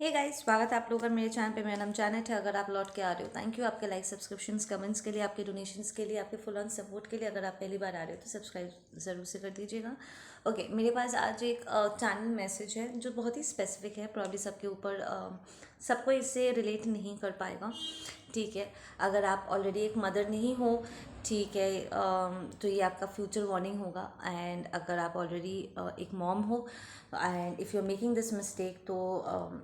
Hey guys, स्वागत है आप लोगों का मेरे चैनल पे। मेरा नाम जानत है। अगर आप लौट के आ रहे हो, थैंक यू आपके लाइक, सब्सक्रिप्शंस, कमेंट्स के लिए, आपके डोनेशंस के लिए, आपके फुल ऑन सपोर्ट के लिए। अगर आप पहली बार आ रहे हो तो सब्सक्राइब ज़रूर से कर दीजिएगा। ओके, मेरे पास आज एक चैनल मैसेज है जो बहुत ही स्पेसिफिक है। प्रॉब्ली सबके ऊपर सबको इससे रिलेट नहीं कर पाएगा। ठीक है, अगर आप ऑलरेडी एक मदर नहीं हो, ठीक है, तो ये आपका फ्यूचर वार्निंग होगा। एंड अगर आप ऑलरेडी एक मॉम हो and if you are making this mistake, तो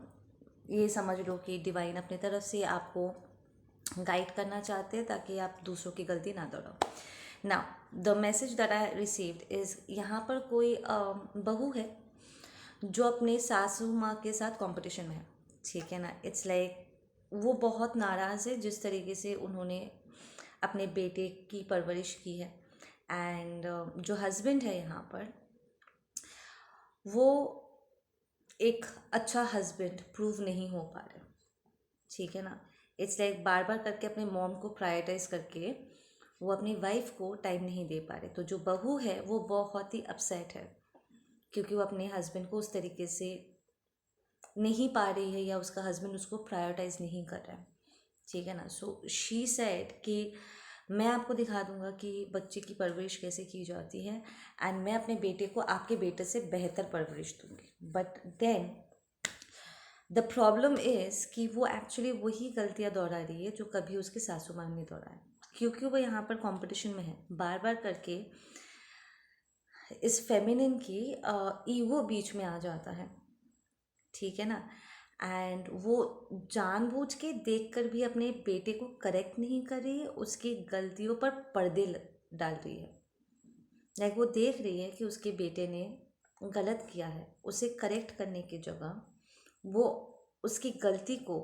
ये समझ लो कि डिवाइन अपनी तरफ से आपको गाइड करना चाहते हैं ताकि आप दूसरों की गलती ना दोहराओ। Now the message that I received is, यहाँ पर कोई बहू है जो अपने सासू माँ के साथ कंपटीशन में है। ठीक है ना, इट्स लाइक वो बहुत नाराज़ है जिस तरीके से उन्होंने अपने बेटे की परवरिश की है। एंड जो हस्बैंड है यहाँ पर, वो एक अच्छा हस्बैंड प्रूव नहीं हो पा रहे। ठीक है ना, इट्स लाइक बार बार करके अपने मॉम को प्रायोरिटाइज करके वो अपनी वाइफ को टाइम नहीं दे पा रहे। तो जो बहू है वो बहुत ही अपसेट है क्योंकि वो अपने हस्बैंड को उस तरीके से नहीं पा रही है या उसका हस्बैंड उसको प्रायोरिटाइज नहीं कर रहा है। ठीक है ना, सो शी सेड कि मैं आपको दिखा दूंगा कि बच्चे की परवरिश कैसे की जाती है एंड मैं अपने बेटे को आपके बेटे से बेहतर परवरिश दूंगी। But then the problem is कि वो एक्चुअली वही गलतियाँ दोहरा रही है जो कभी उसकी सासू माँ ने दोहराया, क्योंकि वो यहाँ पर कंपटीशन में है। बार बार करके इस फेमिनिन की ईगो बीच में आ जाता है। ठीक है ना, एंड वो जानबूझ के देखकर भी अपने बेटे को करेक्ट नहीं कर रही है, उसकी गलतियों पर पर्दे डाल रही है। लाइक वो देख रही है कि उसके बेटे ने गलत किया है, उसे करेक्ट करने की जगह वो उसकी गलती को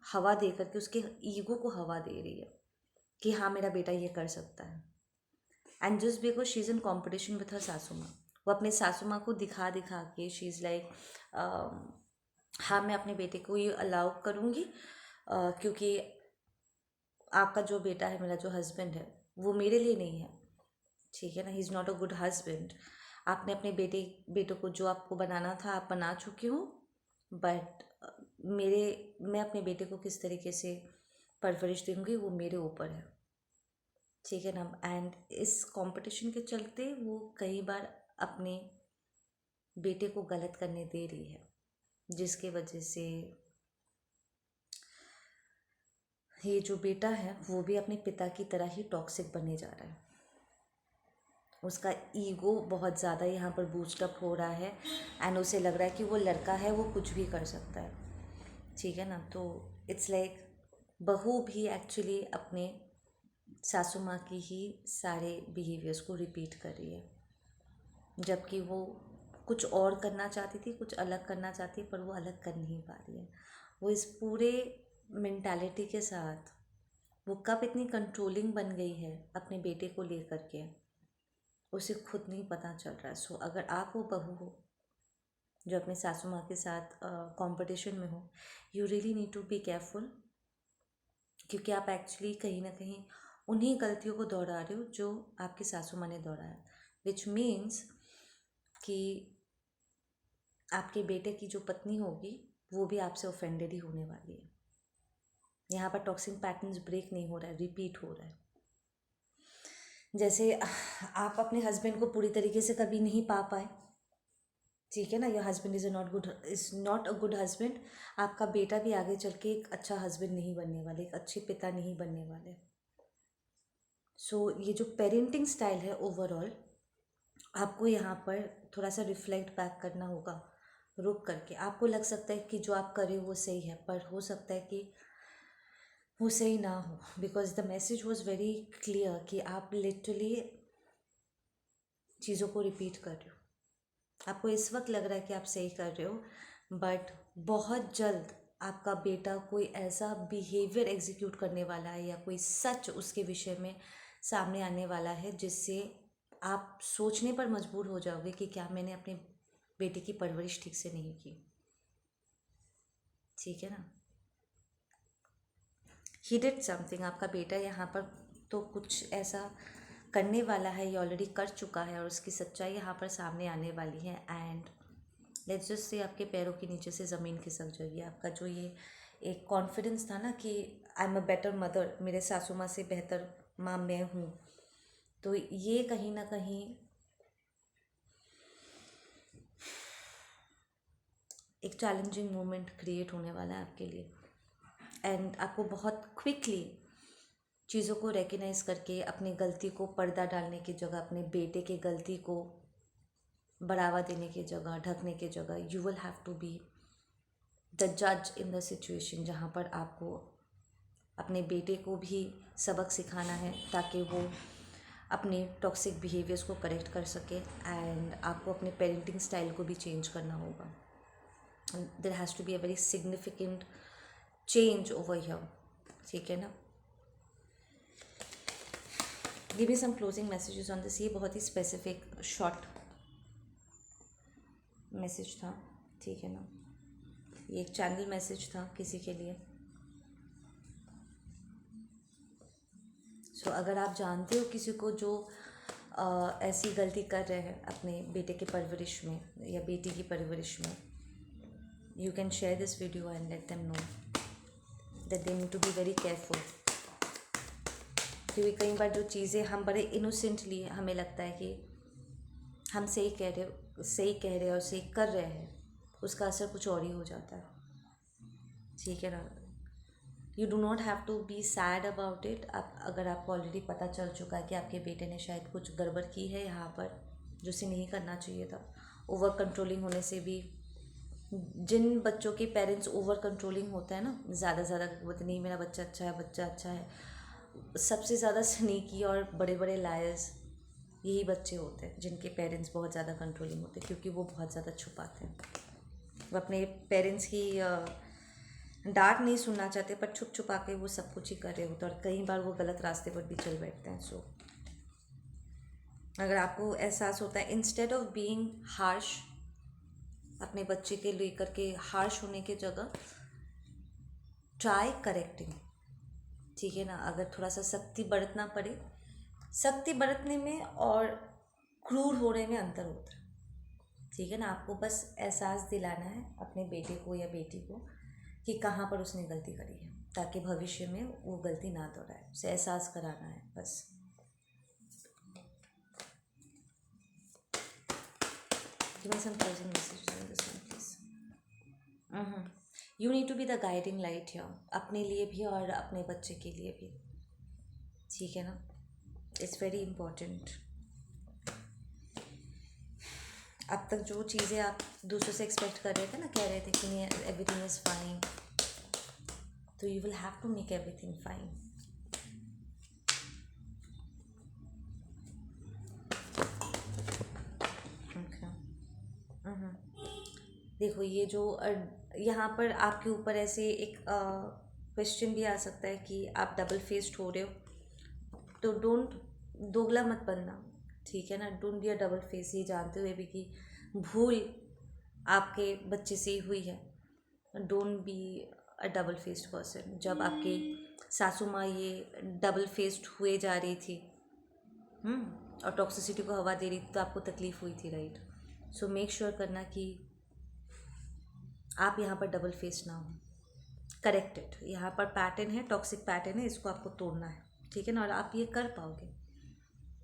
हवा दे करके उसके ईगो को हवा दे रही है कि हाँ मेरा बेटा ये कर सकता है। And just because she is in competition with her सासू माँ, वो अपने सासू माँ को दिखा दिखा के शी इज़ लाइक हाँ मैं अपने बेटे को ये अलाउ करूँगी क्योंकि आपका जो बेटा है, मेरा जो हस्बैंड है, वो मेरे लिए नहीं है। ठीक है ना, he is not a good husband. आपने अपने बेटों को जो आपको बनाना था आप बना चुके हो। बट मैं अपने बेटे को किस तरीके से परवरिश दूंगी वो मेरे ऊपर है। ठीक है ना, एंड इस कंपटीशन के चलते वो कई बार अपने बेटे को गलत करने दे रही है, जिसके वजह से ये जो बेटा है वो भी अपने पिता की तरह ही टॉक्सिक बनने जा रहा है। उसका ईगो बहुत ज़्यादा यहाँ पर बूस्टअप हो रहा है एंड उसे लग रहा है कि वो लड़का है, वो कुछ भी कर सकता है। ठीक है ना, तो इट्स लाइक बहू भी एक्चुअली अपने सासू माँ की ही सारे बिहेवियर्स को रिपीट कर रही है, जबकि वो कुछ और करना चाहती थी, कुछ अलग करना चाहती है, पर वो अलग कर नहीं पा रही है। वो इस पूरे मेंटालिटी के साथ वो कब इतनी कंट्रोलिंग बन गई है अपने बेटे को लेकर के, उसे खुद नहीं पता चल रहा है। सो अगर आप वो बहू हो जो अपने सासू माँ के साथ कंपटीशन में हो, you really need to be careful, क्योंकि आप एक्चुअली कहीं ना कहीं उन्हीं गलतियों को दोहरा रहे हो जो आपकी सासू माँ ने दोहराया, विच मीन्स कि आपके बेटे की जो पत्नी होगी वो भी आपसे ऑफेंडेड ही होने वाली है। यहाँ पर टॉक्सिक पैटर्न्स ब्रेक नहीं हो रहा है, रिपीट हो रहा है। जैसे आप अपने हस्बैंड को पूरी तरीके से कभी नहीं पा पाए। ठीक है ना, your husband is not a good husband. आपका बेटा भी आगे चल के एक अच्छा हस्बैंड नहीं बनने वाले, एक अच्छे पिता नहीं बनने वाले। सो ये जो पेरेंटिंग स्टाइल है ओवरऑल, आपको यहाँ पर थोड़ा सा रिफ्लेक्ट बैक करना होगा, रुक करके। आपको लग सकता है कि जो आप कर रहे हो वो सही है, पर हो सकता है कि वो सही ना हो, because the message was very clear कि आप लिटरली चीज़ों को रिपीट कर रहे हो। आपको इस वक्त लग रहा है कि आप सही कर रहे हो, बट बहुत जल्द आपका बेटा कोई ऐसा बिहेवियर एग्जीक्यूट करने वाला है या कोई सच उसके विषय में सामने आने वाला है जिससे आप सोचने पर मजबूर हो जाओगे कि क्या मैंने अपने बेटे की परवरिश ठीक से नहीं की। ठीक है ना, ही डिड समथिंग। आपका बेटा यहाँ पर तो कुछ ऐसा करने वाला है, ये ऑलरेडी कर चुका है और उसकी सच्चाई यहाँ पर सामने आने वाली है। एंड लेट्स जस्ट से आपके पैरों के नीचे से ज़मीन खिसक जाएगी। आपका जो ये एक कॉन्फिडेंस था ना कि I am a better mother, मेरे सासू माँ से बेहतर माँ मैं हूँ, तो ये कहीं ना कहीं एक चैलेंजिंग मोमेंट क्रिएट होने वाला है आपके लिए। एंड आपको बहुत क्विकली चीज़ों को रिकग्नाइज करके अपनी गलती को पर्दा डालने की जगह, अपने बेटे की गलती को बढ़ावा देने की जगह, ढकने की जगह, you will have to be the जज इन द सिचुएशन, जहाँ पर आपको अपने बेटे को भी सबक सिखाना है ताकि वो अपने टॉक्सिक बिहेवियर्स को करेक्ट कर सके। एंड आपको अपने पेरेंटिंग स्टाइल को भी चेंज करना होगा। There has to be a very significant change over here, ठीक है ना। Give me some closing messages on this. ये बहुत ही स्पेसिफिक शॉर्ट मैसेज था, ठीक है ना। ये एक चैनल मैसेज था किसी के लिए। सो अगर आप जानते हो किसी को जो ऐसी गलती कर रहे हैं अपने बेटे की परवरिश में या बेटी की परवरिश में, you can share this video and let them know that they need to be very careful. क्योंकि कई बार जो चीज़ें हम बड़े इनोसेंटली हमें लगता है कि हम सही कह रहे हैं और सही कर रहे हैं, उसका असर कुछ और ही हो जाता है, ठीक है ना। You do not have to be sad about it. आप अगर आपको ऑलरेडी पता चल चुका है कि आपके बेटे ने शायद कुछ गड़बड़ की है यहाँ पर जो उसे नहीं करना चाहिए था। ओवर कंट्रोलिंग होने से भी, जिन बच्चों के पेरेंट्स ओवर कंट्रोलिंग होता है ना, ज़्यादा बोलते नहीं मेरा बच्चा अच्छा है, बच्चा अच्छा है, सबसे ज़्यादा स्नीकी और बड़े बड़े लायर्स यही बच्चे होते हैं जिनके पेरेंट्स बहुत ज़्यादा कंट्रोलिंग होते हैं, क्योंकि वो बहुत ज़्यादा छुपाते हैं। वो अपने पेरेंट्स की डांट नहीं सुनना चाहते, पर छुप छुपा के वो सब कुछ ही कर रहे होते हैं, और कई बार वो गलत रास्ते पर भी चल बैठते हैं। सो अगर आपको एहसास होता है, इंस्टेड ऑफ बीइंग हार्श, अपने बच्चे के लेकर के हार्श होने की जगह ट्राई करेक्टिंग, ठीक है ना। अगर थोड़ा सा सख्ती बरतना पड़े, सख्ती बरतने में और क्रूर होने में अंतर होता है, ठीक है ना। आपको बस एहसास दिलाना है अपने बेटे को या बेटी को कि कहाँ पर उसने गलती करी है, ताकि भविष्य में वो गलती ना दोहराए, उसे एहसास कराना है बस। Give me some closing messages on this one, please. You need to be the guiding light here, अपने लिए भी और अपने बच्चे के लिए भी, ठीक है ना। It's very important. अब तक जो चीज़ें आप दूसरों से एक्सपेक्ट कर रहे थे ना, कह रहे थे कि नहीं एवरीथिंग इज़ फाइन, तो you will have to make everything fine. देखो ये जो यहाँ पर आपके ऊपर ऐसे एक क्वेश्चन भी आ सकता है कि आप डबल फेस्ड हो रहे हो, तो डोंट, दोगला मत बनना, ठीक है ना। Don't be a double face, ये जानते हुए भी कि भूल आपके बच्चे से ही हुई है। Don't be a double faced person. जब आपकी सासू माँ ये डबल फेस्ड हुए जा रही थी और टॉक्सिसिटी को हवा दे रही थी, तो आपको तकलीफ़ हुई थी, राइट। सो मेक श्योर करना कि आप यहाँ पर डबल फेस ना हो। करेक्टेड, यहाँ पर पैटर्न है, टॉक्सिक पैटर्न है, इसको आपको तोड़ना है, ठीक है ना। और आप ये कर पाओगे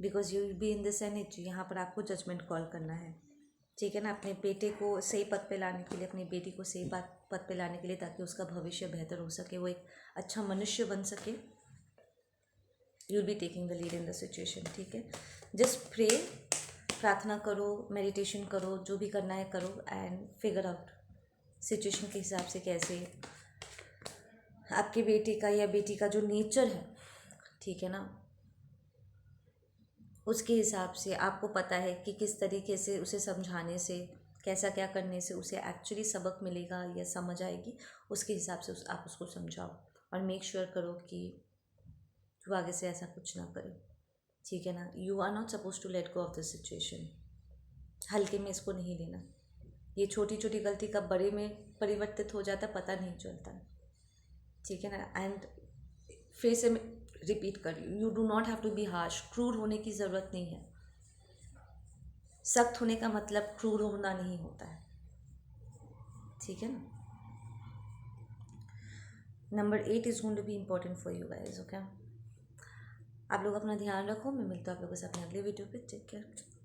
because you will be in this energy. यहाँ पर आपको जजमेंट कॉल करना है, ठीक है ना, अपने बेटे को सही पथ पे लाने के लिए, अपनी बेटी को सही पथ पे लाने के लिए, ताकि उसका भविष्य बेहतर हो सके, वो एक अच्छा मनुष्य बन सके। You will be taking the lead in the situation, ठीक है। जस्ट प्रे, प्रार्थना करो, मेडिटेशन करो, जो भी करना है करो, एंड फिगर आउट सिचुएशन के हिसाब से कैसे आपके बेटे का या बेटी का जो नेचर है, ठीक है ना, उसके हिसाब से आपको पता है कि किस तरीके से उसे समझाने से, कैसा क्या करने से उसे एक्चुअली सबक मिलेगा या समझ आएगी, उसके हिसाब से आप उसको समझाओ। और मेक श्योर करो कि वो आगे से ऐसा कुछ ना करे, ठीक है ना। You are not suppose to let go of the situation. हल्के में इसको नहीं लेना। ये छोटी छोटी गलती कब बड़े में परिवर्तित हो जाता पता नहीं चलता, ठीक है ना। एंड फिर से रिपीट कर रही हूँ, you do not have to be harsh. क्रूर होने की ज़रूरत नहीं है। सख्त होने का मतलब क्रूर होना नहीं होता है, ठीक है ना। Number 8 is going to be important for you guys, okay. आप लोग अपना ध्यान रखो, मैं मिलता हूँ आप लोगों से अपने अगले वीडियो पे। Take care.